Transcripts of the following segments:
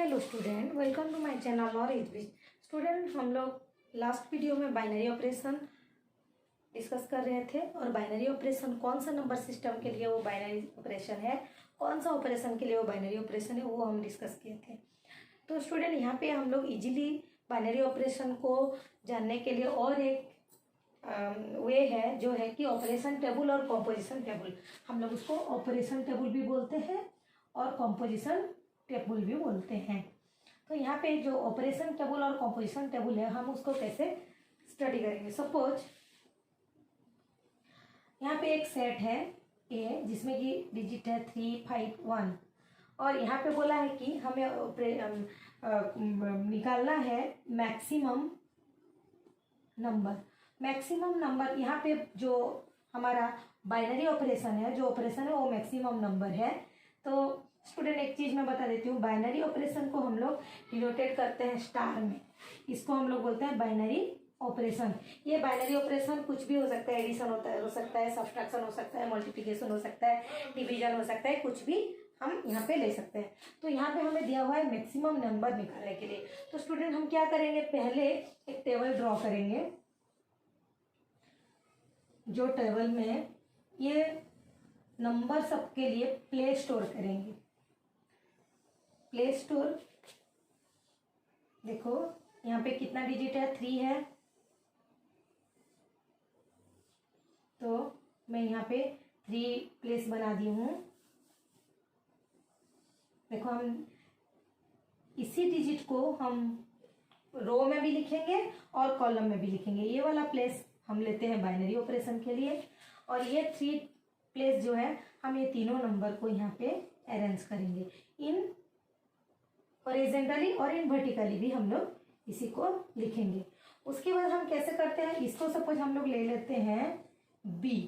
Hello student, welcome to my channel knowledge wiz. Student, हम लोग last video में binary operation discuss कर रहे थे और बाइनरी ऑपरेशन कौन सा नंबर सिस्टम के लिए वो बाइनरी ऑपरेशन है, कौन सा ऑपरेशन के लिए वो बाइनरी ऑपरेशन है, वो हम डिस्कस किए थे। तो स्टूडेंट, यहाँ पे हम लोग इजीली बाइनरी ऑपरेशन को जानने के लिए और एक वे है जो है कि ऑपरेशन टेबल और कॉम्पोजिशन टेबल। हम लोग उसको ऑपरेशन टेबल भी बोलते हैं और कॉम्पोजिशन टेबल भी बोलते हैं। तो यहाँ पे जो ऑपरेशन टेबल और कॉम्पोजिशन टेबल है, हम उसको कैसे स्टडी करेंगे। सपोज यहाँ पे एक सेट है ए जिसमें कि डिजिट है 3, 5, 1 और यहाँ पे बोला है कि हमें निकालना है मैक्सिमम नंबर। यहाँ पे जो हमारा बाइनरी ऑपरेशन है, जो ऑपरेशन है वो मैक्सिमम नंबर है। तो स्टूडेंट, एक चीज मैं बता देती हूँ, बाइनरी ऑपरेशन को हम लोग डिनोटेट करते हैं स्टार में। इसको हम लोग बोलते हैं बाइनरी ऑपरेशन। ये बाइनरी ऑपरेशन कुछ भी हो सकता है, एडिशन हो सकता है, सब्सट्रैक्शन हो सकता है, मल्टीप्लिकेशन हो सकता है, डिवीजन हो सकता है, कुछ भी हम यहाँ पे ले सकते हैं। तो यहाँ पे हमें दिया हुआ है मैक्सिमम नंबर निकालने के लिए। तो स्टूडेंट, हम क्या करेंगे, पहले एक टेबल ड्रॉ करेंगे, जो टेबल में ये नंबर सबके लिए प्ले स्टोर करेंगे। प्ले स्टोर, देखो यहाँ पे कितना डिजिट है, 3 है। तो मैं यहाँ पे 3 प्लेस बना दी हूँ। देखो, हम इसी डिजिट को हम रो में भी लिखेंगे और कॉलम में भी लिखेंगे। ये वाला प्लेस हम लेते हैं बाइनरी ऑपरेशन के लिए, और ये 3 प्लेस जो है, हम ये तीनों नंबर को यहाँ पे अरेंज करेंगे। इन हॉरिजॉन्टली और इन वर्टिकली भी हम लोग इसी को लिखेंगे। उसके बाद हम कैसे करते हैं, इसको सपोज हम लोग ले लेते हैं बी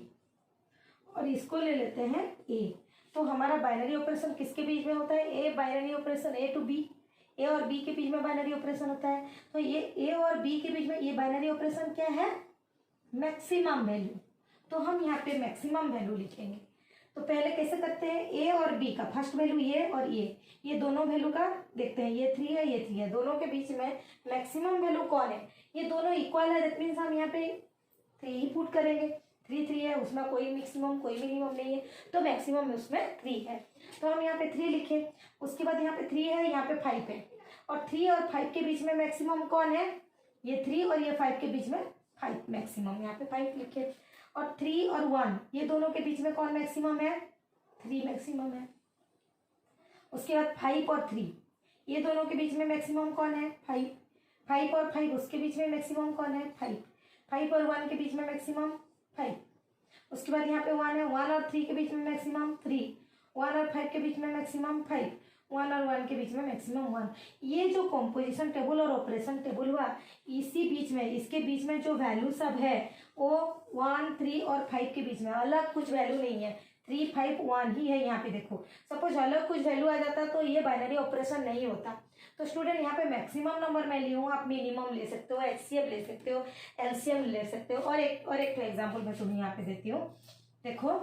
और इसको ले लेते हैं ए। तो हमारा बाइनरी ऑपरेशन किसके बीच में होता है, a binary operation a to b, a और बी के बीच में बाइनरी ऑपरेशन होता है। तो ये ए और बी के बीच में ये बाइनरी ऑपरेशन क्या है, मैक्सिमम वैल्यू। तो हम यहाँ पे मैक्सिमम वैल्यू लिखेंगे। तो पहले कैसे करते हैं, ए और बी का फर्स्ट वैल्यू ये और ये दोनों वैल्यू का देखते हैं। ये 3 है, ये 3 है, दोनों के बीच में मैक्सिमम वैल्यू कौन है, ये दोनों इक्वल है। दैट मीन्स हम यहाँ पे 3 ही पुट करेंगे। 3 है, उसमें कोई मैक्सिमम कोई मिनिमम नहीं है, तो मैक्सिमम में उसमें 3 है। तो हम यहाँ पे 3 लिखे। उसके बाद यहाँ पे 3 है, यहाँ पे 5 है, और 3 और 5 के बीच में मैक्सिमम कौन है, ये 3 और ये 5 के बीच में 5 मैक्सिमम, यहाँ पे 5 लिखे। और 3 और 1 ये दोनों के बीच में कौन मैक्सिमम है, 3 मैक्सिमम है। उसके बाद 5 और 3 ये दोनों के बीच में मैक्सिमम कौन है, 5। 5 और 5 उसके बीच में मैक्सिमम कौन है, 5। 5 और 1 के बीच में मैक्सिमम 5। उसके बाद यहाँ पे 1 है, 1 और 3 के बीच में मैक्सिमम 3। 1 और 5 के बीच में मैक्सिमम 5। 1 और 1 के बीच में मैक्सिमम 1। ये जो कॉम्पोजिशन टेबल और ऑपरेशन टेबल हुआ, इसी बीच में, इसके बीच में जो वैल्यू सब है वो 1, 3 और 5 के बीच में, अलग कुछ वैल्यू नहीं है। 3, 5, 1 ही है। यहाँ पे देखो, सपोज अलग कुछ वैल्यू आ जाता तो ये बाइनरी ऑपरेशन नहीं होता। तो स्टूडेंट, यहाँ पे मैक्सिमम नंबर मैं ली हूँ, आप मिनिमम ले सकते हो, एचसीएफ ले सकते हो, एलसीएम ले सकते हो। और एक एग्जाम्पल मैं तुम्हें यहाँ पे देती हूँ। देखो,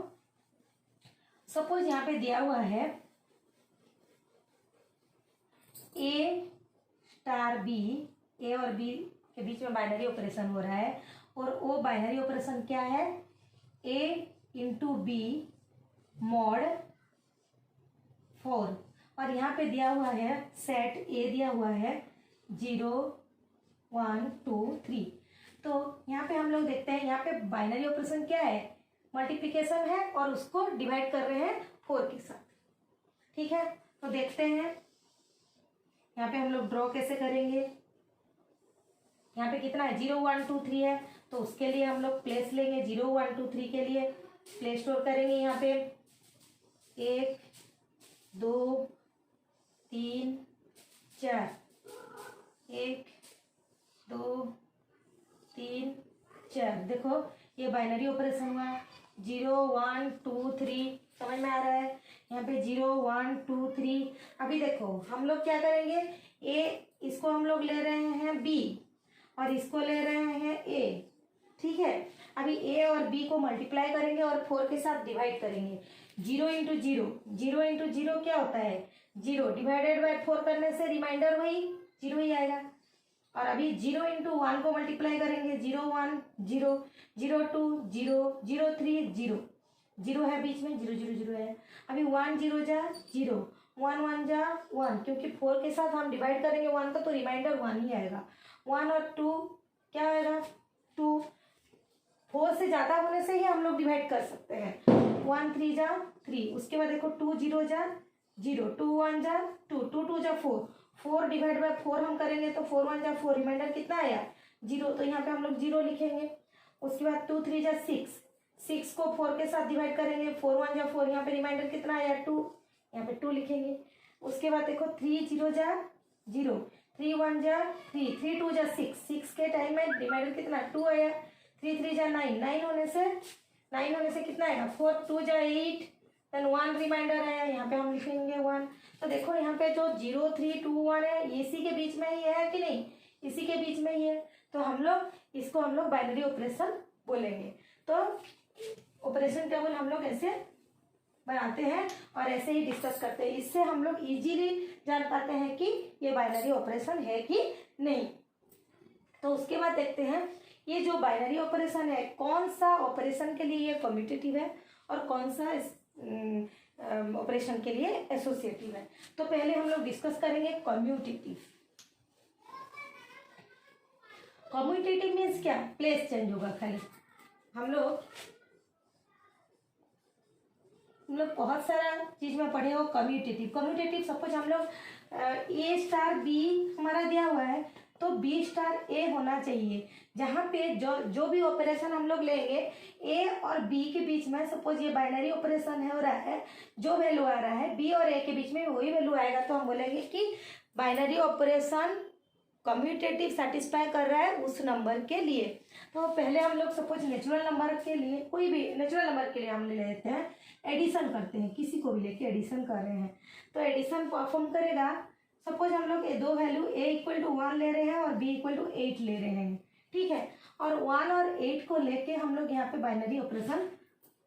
सपोज यहाँ पे दिया हुआ है ए स्टार बी, ए और बी के बीच में बाइनरी ऑपरेशन हो रहा है, और वो बाइनरी ऑपरेशन क्या है, ए इंटू बी मॉड 4। और यहाँ पे दिया हुआ है सेट ए दिया हुआ है 0, 1, 2, 3। तो यहाँ पे हम लोग देखते हैं, यहाँ पे बाइनरी ऑपरेशन क्या है, मल्टीप्लिकेशन है, और उसको डिवाइड कर रहे हैं 4 के साथ। ठीक है, तो देखते हैं यहाँ पे हम लोग ड्रॉ कैसे करेंगे। यहाँ पे कितना है, 0, 1, 2, 3 है, तो उसके लिए हम लोग प्लेस लेंगे। 0, 1, 2, 3 के लिए प्ले स्टोर करेंगे। यहाँ पे 1, 2, 3, 4, 1, 2, 3, 4। देखो, ये बाइनरी ऑपरेशन हुआ, 0, 1, 2, 3, समझ में आ रहा है। यहाँ पे 0, 1, 2, 3। अभी देखो, हम लोग क्या करेंगे, ए इसको हम लोग ले रहे हैं बी और इसको ले रहे हैं ए। ठीक है, अभी ए और बी को मल्टीप्लाई करेंगे और 4 के साथ डिवाइड करेंगे। 0 इंटू 0, 0 इंटू 0 क्या होता है, 0 डिवाइडेड बाय 4 करने से रिमाइंडर वही 0 ही आएगा। और अभी 0 इंटू 1 को मल्टीप्लाई करेंगे, 0 1 0, 0 2 0, 0 3 0, 0 है बीच में, 0 0 0 है। अभी 1 0 जा 0, 1 1 जा 1, क्योंकि 4 के साथ हम डिवाइड करेंगे 1 का तो रिमाइंडर 1 ही आएगा। 1 और 2 क्या आएगा 2, 4 से ज़्यादा होने से ही हम लोग डिवाइड कर सकते हैं। 1 3 जा 3, उसके बाद देखो 2 0 जा 0, 2 1 जा 2, 2 2 जा 4, 4 डिवाइड बाय 4 हम करेंगे तो 4 1 जा 4, रिमाइंडर कितना आया 0, तो यहाँ पे हम लोग 0 लिखेंगे। उसके बाद 2 3 जा 6, 6 को 4 के साथ डिवाइड करेंगे, 4 1 जा 4, यहाँ पे रिमाइंडर कितना आया 2, यहाँ पे 2 लिखेंगे। उसके बाद देखो 3 0 जा 0, 3 1 जा 3, 3 2 जा 6, 6 के टाइम में रिमाइंडर कितना 2 आया, 3 3 जा 9, 9 होने से कितना आएगा 4, 2 जा 8, देन 1 रिमाइंडर आया, यहाँ पे हम लिखेंगे 1। तो देखो यहाँ पे जो 0 3 2 1 है इसी के बीच में ही है कि नहीं, इसी के बीच में ही है, तो हम लोग इसको हम लोग बाइनरी ऑपरेशन बोलेंगे। तो ऑपरेशन टेबल हम लोग ऐसे बनाते हैं और ऐसे ही डिस्कस करते हैं, इससे हम लोग इजीली जान पाते हैं कि ये बाइनरी ऑपरेशन है कि नहीं। तो उसके बाद देखते हैं ये जो बाइनरी ऑपरेशन है कौन सा ऑपरेशन के लिए ये कम्यूटेटिव है और कौन सा ऑपरेशन के लिए एसोसिएटिव है। तो पहले हम लोग डिस्कस करेंगे कम्यूटेटिव। कम्यूटेटिव मीन्स क्या, प्लेस चेंज होगा खाली। हम लोग बहुत सारा चीज में पढ़े हो कम्यूटेटिव। कम्यूटेटिव सपोज हम लोग ए स्टार बी हमारा दिया हुआ है तो बी स्टार ए होना चाहिए। जहाँ पे जो भी ऑपरेशन हम लोग लेंगे ए और बी के बीच में, सपोज ये बाइनरी ऑपरेशन है हो रहा है, जो वैल्यू आ रहा है बी और ए के बीच में वही वैल्यू आएगा, तो हम बोलेंगे कि बाइनरी ऑपरेशन कम्यूटेटिव सेटिस्फाई कर रहा है उस नंबर के लिए। तो पहले हम लोग सपोज नेचुरल नंबर के लिए, कोई भी नेचुरल नंबर के लिए हम ले लेते हैं, एडिशन करते हैं, किसी को भी लेके एडिशन कर रहे हैं तो एडिशन परफॉर्म करेगा। सपोज हम लोग दो वैल्यू a इक्वल टू 1 ले रहे हैं और b इक्वल टू 8 ले रहे हैं, ठीक है, और 1 और 8 को लेके हम लोग यहाँ पे बाइनरी ऑपरेशन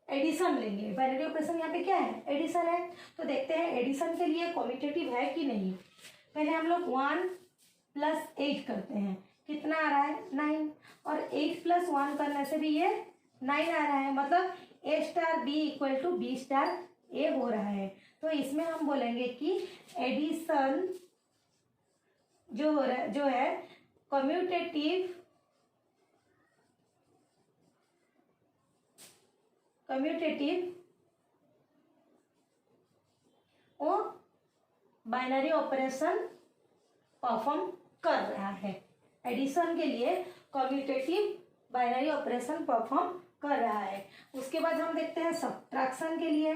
एडिशन लेंगे। बाइनरी ऑपरेशन यहाँ पे क्या है, एडिशन है। तो देखते हैं एडिशन के लिए कम्यूटेटिव है कि नहीं। पहले हम लोग 1 प्लस 8 करते हैं, कितना आ रहा है 9, और 8 प्लस 1 करने से भी ये 9 आ रहा है, मतलब a star b equal to b star a हो रहा है। तो इसमें हम बोलेंगे कि एडिशन जो है कम्यूटेटिव वो बाइनरी ऑपरेशन परफॉर्म कर रहा है। एडिशन के लिए कम्यूटेटिव बाइनरी ऑपरेशन परफॉर्म कर रहा है। उसके बाद हम देखते हैं सब्ट्रैक्शन के लिए।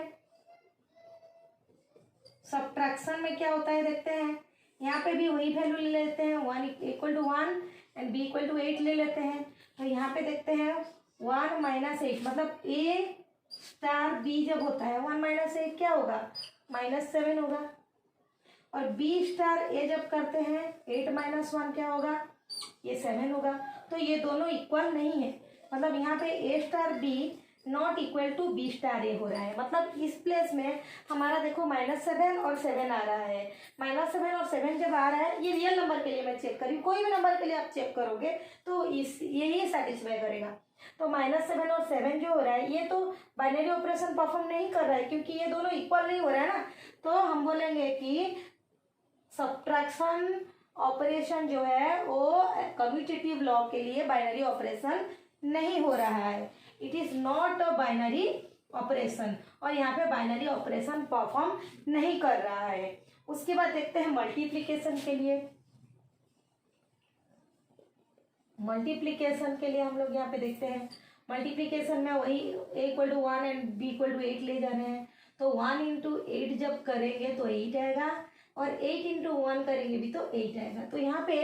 सब्ट्रैक्शन में क्या होता है देखते हैं, यहाँ पे भी वही वैल्यू ले लेते हैं, 1 equal to 1 and b equal to 8 ले लेते हैं। तो यहाँ पे देखते हैं 1 माइनस 8, मतलब a स्टार b जब होता है 1 माइनस 8 क्या होगा -7 होगा, और b स्टार a जब करते हैं 8 माइनस 1 क्या होगा, ये 7 होगा। तो ये दोनों इक्वल नहीं है, मतलब यहाँ पे a star b not equal to b star a हो रहा है। मतलब इस प्लेस में हमारा देखो -7 और 7 आ रहा है। -7 और 7 जब आ रहा है, ये रियल नंबर के लिए मैं चेक करी, कोई भी नंबर के लिए आप चेक करोगे तो यही सेटिस्फाई करेगा। तो -7 और 7 जो हो रहा है ये तो बाइनरी ऑपरेशन परफॉर्म नहीं कर रहा है, क्योंकि ये दोनों इक्वल नहीं हो रहा है ना। तो हम बोलेंगे कि सब्ट्रैक्शन ऑपरेशन जो है वो कम्यूटेटिव लॉ के लिए बाइनरी ऑपरेशन नहीं हो रहा है, it is not a binary operation, और यहाँ पे बाइनरी ऑपरेशन परफॉर्म नहीं कर रहा है। उसके बाद देखते हैं मल्टीप्लिकेशन के लिए। मल्टीप्लिकेशन के लिए हम लोग यहाँ पे देखते हैं, मल्टीप्लिकेशन में वही a equal to 1 and b equal to 8 ले जाने हैं। तो 1 इंटू 8 जब करेंगे तो 8 आएगा, और 8 इंटू 1 करेंगे भी तो 8 आएगा। तो यहाँ पे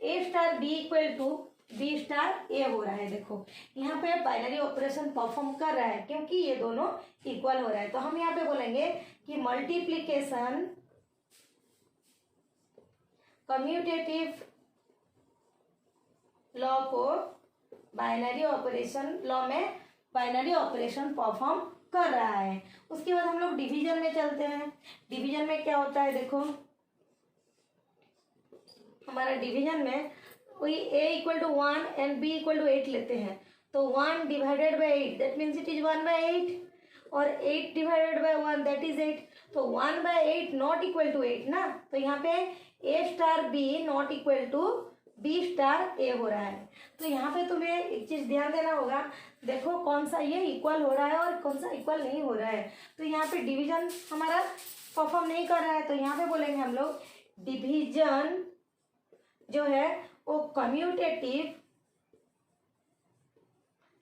a star b equal to b star a हो रहा है। देखो यहाँ पे बाइनरी ऑपरेशन परफॉर्म कर रहा है क्योंकि ये दोनों इक्वल हो रहा है। तो हम यहाँ पे बोलेंगे कि मल्टीप्लिकेशन कम्यूटेटिव लॉ में बाइनरी ऑपरेशन परफॉर्म कर रहा है। उसके बाद हम लोग डिवीजन में चलते हैं। डिवीजन में क्या होता है, देखो हमारा डिवीजन में वही a equal to 1 and b equal to 8 लेते हैं। तो 1 divided by 8 that means it is 1/8 और 8 डिवाइडेड बाई 1 दैट इज 8। तो 1/8 नॉट इक्वल टू 8 ना, तो यहाँ पे a star b not equal to b star a हो रहा है। तो यहाँ पे तुम्हें एक चीज ध्यान देना होगा, देखो कौन सा ये इक्वल हो रहा है और कौन सा इक्वल नहीं हो रहा है। तो यहाँ पे डिवीजन हमारा परफॉर्म नहीं कर रहा है, तो यहाँ पे बोलेंगे हम लोग डिवीजन जो है वो कम्यूटेटिव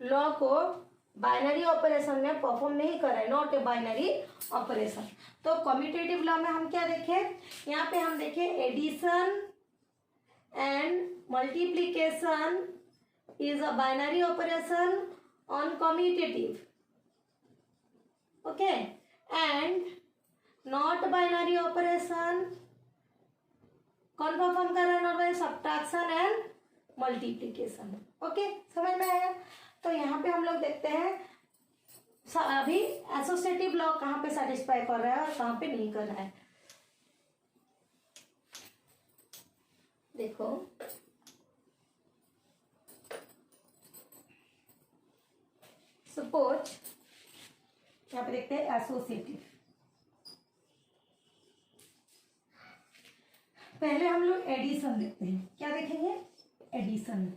लॉ को बाइनरी ऑपरेशन में परफॉर्म नहीं कर रहा है, नॉट ए बाइनरी ऑपरेशन। तो कम्यूटेटिव लॉ में हम क्या देखें, यहाँ पे हम देखें addition and multiplication is a binary operation on commutative, okay, and not binary operation कौन परफॉर्म कर रहा है, not binary subtraction and multiplication. Okay, समझ में आया। तो यहाँ पे हम लोग देखते हैं अभी एसोसिएटिव लॉ कहाँ पे सेटिस्फाई कर रहा है और कहाँ पे नहीं कर रहा है। देखो सपोज यहाँ पे देखते हैं एसोसिएटिव। पहले हम लोग एडिशन देखते हैं, क्या देखेंगे, एडिशन।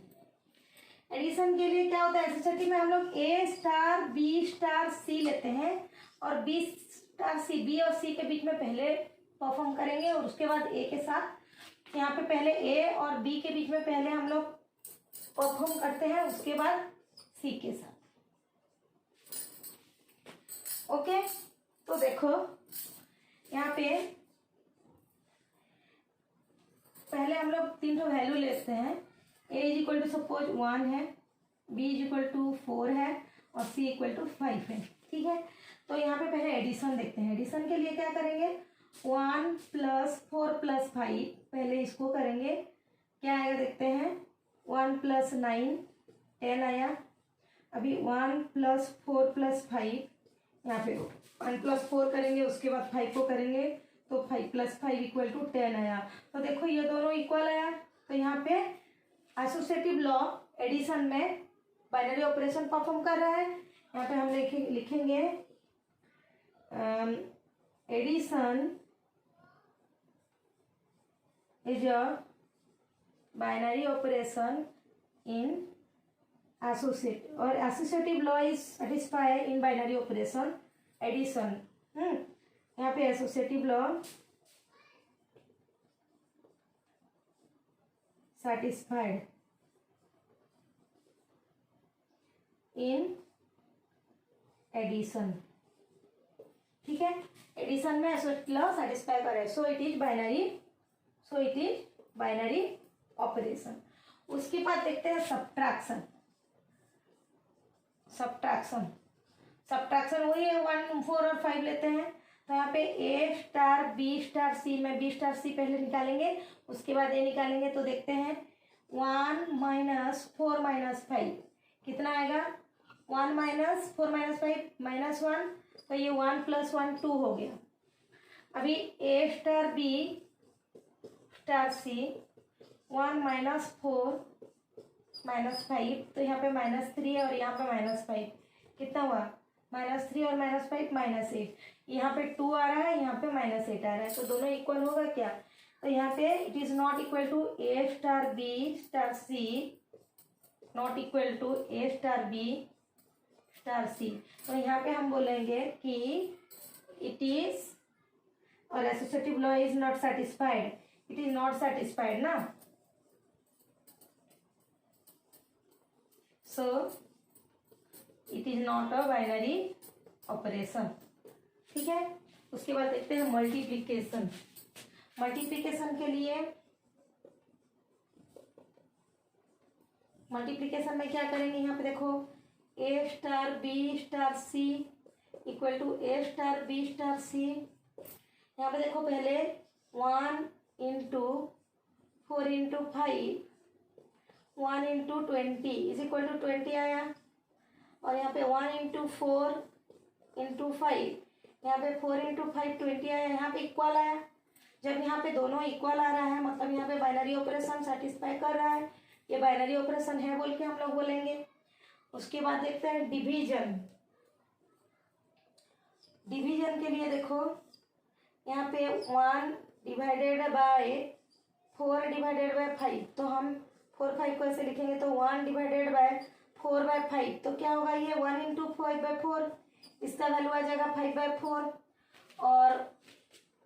एडिशन के लिए क्या होता है, एसोसिएटिव में हम लोग ए स्टार बी स्टार सी लेते हैं और बी स्टार सी, बी और सी के बीच में पहले परफॉर्म करेंगे और उसके बाद ए के साथ। यहाँ पे पहले ए और बी के बीच में पहले हम लोग परफॉर्म करते हैं, उसके बाद सी के साथ। ओके, तो देखो यहाँ पे पहले हम लोग 3 वैल्यू लेते हैं। a is equal to suppose 1 है, b इज इक्वल टू 4 है और c इक्वल टू 5 है। ठीक है, तो यहाँ पे पहले एडिशन देखते हैं। एडिशन के लिए क्या करेंगे, 1 + 4 + 5, पहले इसको करेंगे, क्या आएगा देखते हैं, 1 + 9 10 आया। अभी 1 + 4 + 5, यहाँ पे 1 + 4 करेंगे, उसके बाद 5 को करेंगे तो 5 + 5 इक्वल टू 10 आया। तो देखो ये दोनों इक्वल आया। तो यहाँ पे एसोसिएटिव लॉ एडिशन में बाइनरी ऑपरेशन परफॉर्म कर रहा है। यहाँ पे हम लिखेंगे addition is a binary operation in associative, और associative law is satisfy in binary operation addition. यहाँ पे associative law satisfied in addition। ठीक है, एडिशन में एसोसिएटिव लॉ सेटिस्फाई करे, सो इट इज बाइनरी ऑपरेशन। उसके बाद देखते हैं सब्ट्रैक्शन। सब्ट्रैक्शन वही है, 1 4 और 5 लेते हैं। तो यहाँ पे a star b star c में b स्टार c पहले निकालेंगे, उसके बाद a निकालेंगे। तो देखते हैं 1 - 4 - 5 कितना आएगा, 1 - 4 - 5 -1, तो ये 1 + 1 2 हो गया। अभी a star b star c 1 - 4 - 5, तो यहाँ पे -3 है और यहाँ पे -5, कितना हुआ, -3 और -5 -8। यहाँ पे 2 आ रहा है, यहाँ पे -8 आ रहा है, तो दोनों इक्वल होगा क्या। तो यहाँ पे it is not equal to a star b star c, not equal to a star b star c। तो यहाँ पे हम बोलेंगे कि इट इज, और associative law is not satisfied, it is not satisfied ना, so it is not a binary operation. ठीक है, उसके बाद देखते हैं मल्टीप्लिकेशन। मल्टीप्लिकेशन के लिए मल्टीप्लिकेशन में क्या करेंगे, यहाँ पे देखो a star b star c equal to a star b star c। यहाँ पे देखो पहले 1 × 4 × 5 1 × 20 इज इक्वल टू 20 आया, और यहाँ पे 1 × 4 इंटू 5, यहाँ पे 4 इंटू 5 20 आया, यहाँ पे इक्वल आया। जब यहाँ पे दोनों इक्वल आ रहा है मतलब यहाँ पे बाइनरी ऑपरेशन सेटिस्फाई कर रहा है, ये बाइनरी ऑपरेशन है बोल के हम लोग बोलेंगे। उसके बाद देखते हैं डिवीजन। डिवीजन के लिए देखो यहाँ पे 1 डिवाइडेड बाय 4 डिवाइडेड बाय 5, तो हम 4 5 को ऐसे लिखेंगे, तो 1 डिवाइडेड बाय 4 बाय 5, तो क्या होगा ये 1 इंटू 5 बाय 4, इसका वैल्यू आ जाएगा 5 बाय 4। और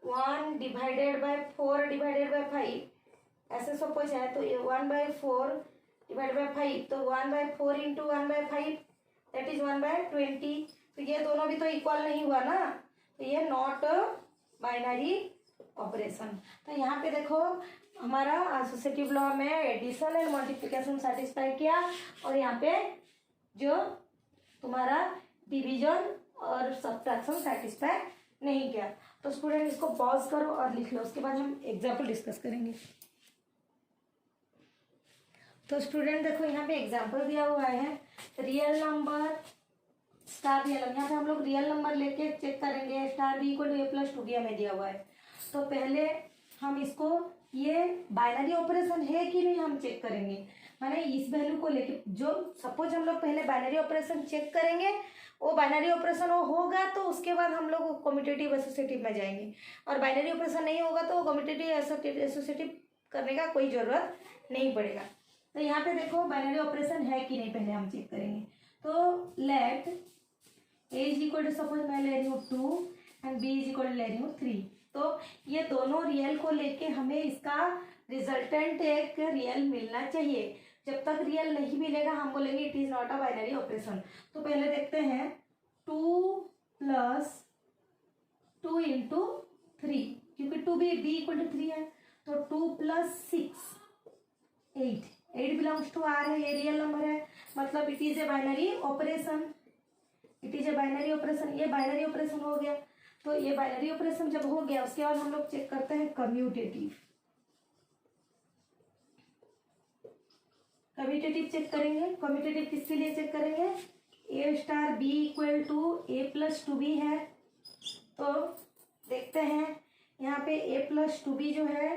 1 डिवाइडेड बाय 4 डिवाइडेड बाय 5 ऐसे सपोज है, तो ये 1 बाय 4 डिवाइड बाय 5, तो 1 by 4 into 1 by 5 that is 1 by 20। तो ये दोनों भी तो इक्वल नहीं हुआ ना, तो ये नॉट बाइनरी ऑपरेशन। तो यहाँ पे देखो हमारा एसोसिएटिव लॉ में एडिशन एंड मल्टीप्लिकेशन सेटिस्फाई किया, और यहाँ पे जो तुम्हारा डिवीजन और सब्ट्रैक्शन सेटिस्फाई नहीं किया। तो स्टूडेंट इसको पॉज करो और लिख लो, उसके बाद हम एग्जाम्पल डिस्कस करेंगे। तो स्टूडेंट देखो यहाँ पे एग्जाम्पल दिया हुआ है, real number star real number. यहाँ पे हम लोग रियल नंबर लेके चेक करेंगे, star B equal to A plus 2b हमें दिया हुआ है। तो पहले हम इसको ये बाइनरी ऑपरेशन है कि नहीं हम चेक करेंगे, माने इस वैल्यू को लेके जो सपोज हम लोग पहले बाइनरी ऑपरेशन चेक करेंगे, वो बाइनरी ऑपरेशन वो होगा तो उसके बाद हम लोग कम्यूटेटिव एसोसिएटिव में जाएंगे, और बाइनरी ऑपरेशन नहीं होगा तो कम्यूटेटिव एसोसिएटिव करने का कोई ज़रूरत नहीं पड़ेगा। तो यहाँ पे देखो बाइनरी ऑपरेशन है कि नहीं पहले हम चेक करेंगे। तो let A is equal to suppose मैं ले रही हूँ 2 and B is equal to ले रही हूँ 3, तो ये दोनों रियल को लेके हमें इसका रिजल्टेंट एक रियल मिलना चाहिए। जब तक रियल नहीं मिलेगा हम बोलेंगे it is not a binary operation. तो पहले देखते हैं 2 प्लस 2 इंटू 3, क्योंकि 2b इक्वल टू 3 है, तो 2 प्लस 6 8 बिलोंग्स टू आर है, ये रियल नंबर है, मतलब it is a binary operation. It is a binary operation, ये बाइनरी ऑपरेशन हो गया। तो ये बाइनरी ऑपरेशन जब हो गया उसके बाद हम लोग चेक करते हैं कम्यूटेटिव। कम्यूटेटिव चेक करेंगे। कम्यूटेटिव किसके लिए चेक करेंगे, a star B equal to A plus 2b है। तो देखते हैं यहाँ पे ए प्लस 2b जो है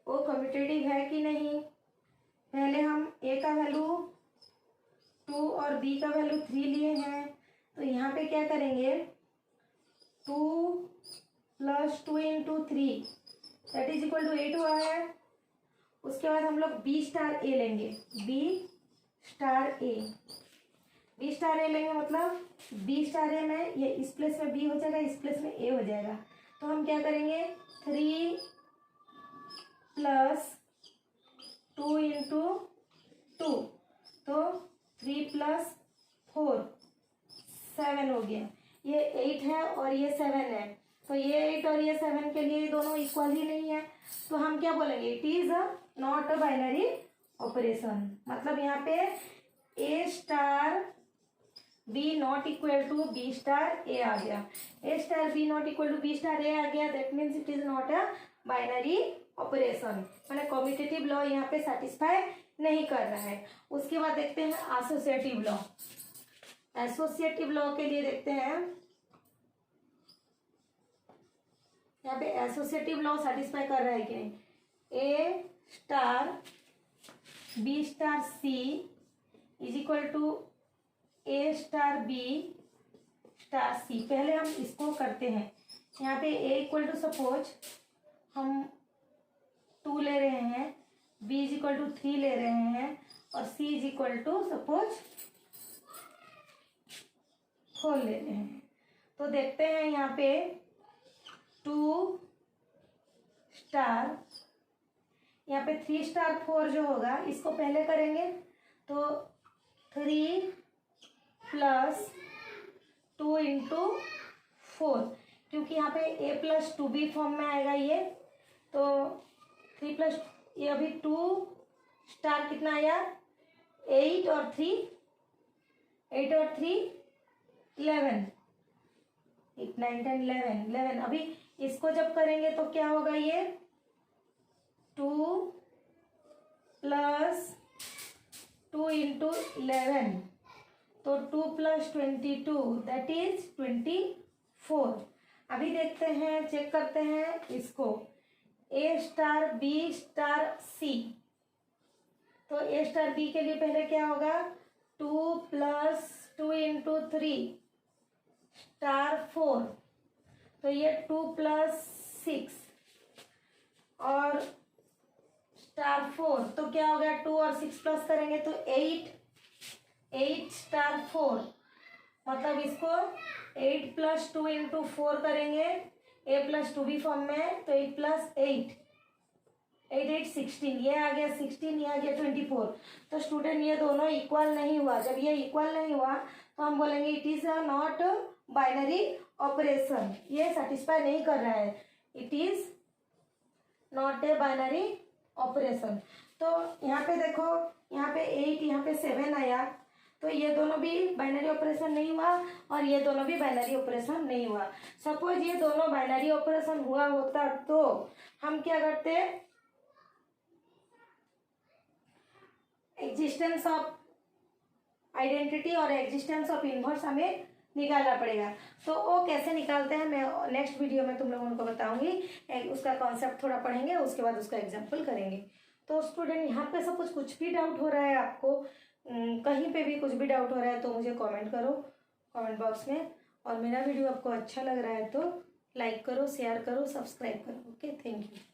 वो कम्यूटेटिव है कि नहीं। पहले हम ए का वैल्यू 2 और बी का वैल्यू 3 लिए हैं, तो यहाँ पे क्या करेंगे 2 plus 2 into 3 that is equal to 8 हुआ है। उसके बाद हम लोग बी स्टार ए लेंगे, बी स्टार ए लेंगे, मतलब बी स्टार ए में ये इस प्लेस में बी हो जाएगा, इस प्लेस में ए हो जाएगा। तो हम क्या करेंगे 3 प्लस 2 इंटू 2, तो 3 प्लस 4 7 हो गया। ये 8 है और ये 7 है, तो ये 8 और ये 7 के लिए दोनों इक्वल ही नहीं है, तो हम क्या बोलेंगे it is not a binary operation. मतलब यहाँ पे a star b not equal to b star a आ गया, a star b not equal to b star a आ गया, that means it is not a binary operation, मैंने commutative law यहाँ पे सेटिस्फाई नहीं कर रहा है। उसके बाद देखते हैं एसोसिएटिव लॉ। एसोसिएटिव लॉ के लिए देखते हैं यहाँ पे एसोसिएटिव लॉ सेटिस्फाई कर रहा है कि नहीं। A star b star c is equal to a star b star c. पहले हम इसको करते हैं, यहाँ पे ए इक्वल टू सपोज हम 2 ले रहे हैं, बी इज इक्वल टू 3 ले रहे हैं, और सी इज इक्वल टू सपोज 4 ले रहे हैं। तो देखते हैं यहाँ पे 2 स्टार, यहाँ पे 3 स्टार 4 जो होगा इसको पहले करेंगे, तो 3 प्लस 2 इंटू 4, क्योंकि यहाँ पे ए प्लस 2b फॉर्म में आएगा ये, तो 3 प्लस ये अभी 2 स्टार कितना आया 8 और 3 11, 8 9 10 11। अभी इसको जब करेंगे तो क्या होगा ये 2 प्लस 2 इंटू 11, तो 2 + 22 दैट इज 24। अभी देखते हैं, चेक करते हैं इसको, A star B star C। तो A स्टार B के लिए पहले क्या होगा, 2 + 2 × 3 स्टार 4, तो ये 2 + 6 और स्टार 4, तो क्या होगा 2 और 6 प्लस करेंगे तो 8 स्टार 4, मतलब इसको 8 + 2 × 4 करेंगे, A + 2B फॉर्म में, तो 8 + 8 8 8 16, ये आ गया 16, ये आ गया 24। तो स्टूडेंट ये दोनों इक्वल नहीं हुआ। जब ये इक्वल नहीं हुआ तो हम बोलेंगे it is a not binary operation, ये सेटिस्फाई नहीं कर रहा है, it is not a binary operation. तो यहाँ पे देखो, यहाँ पे 8, यहाँ पे 7 आया, तो ये दोनों भी बाइनरी ऑपरेशन नहीं हुआ और ये दोनों भी बाइनरी ऑपरेशन नहीं हुआ। सपोज ये दोनों बाइनरी ऑपरेशन हुआ होता तो हम क्या करते, एग्जिस्टेंस ऑफ आइडेंटिटी और एग्जिस्टेंस ऑफ इनवर्स हमें निकालना पड़ेगा। तो वो कैसे निकालते हैं मैं नेक्स्ट वीडियो में तुम लोगों को बताऊंगी, उसका कॉन्सेप्ट थोड़ा पढ़ेंगे, उसके बाद उसका एग्जाम्पल करेंगे। तो स्टूडेंट यहाँ पे सपोज कुछ भी डाउट हो रहा है आपको, कहीं पे भी कुछ भी डाउट हो रहा है तो मुझे कमेंट करो कमेंट बॉक्स में। और मेरा वीडियो आपको अच्छा लग रहा है तो लाइक करो, शेयर करो, सब्सक्राइब करो। Okay, thank you.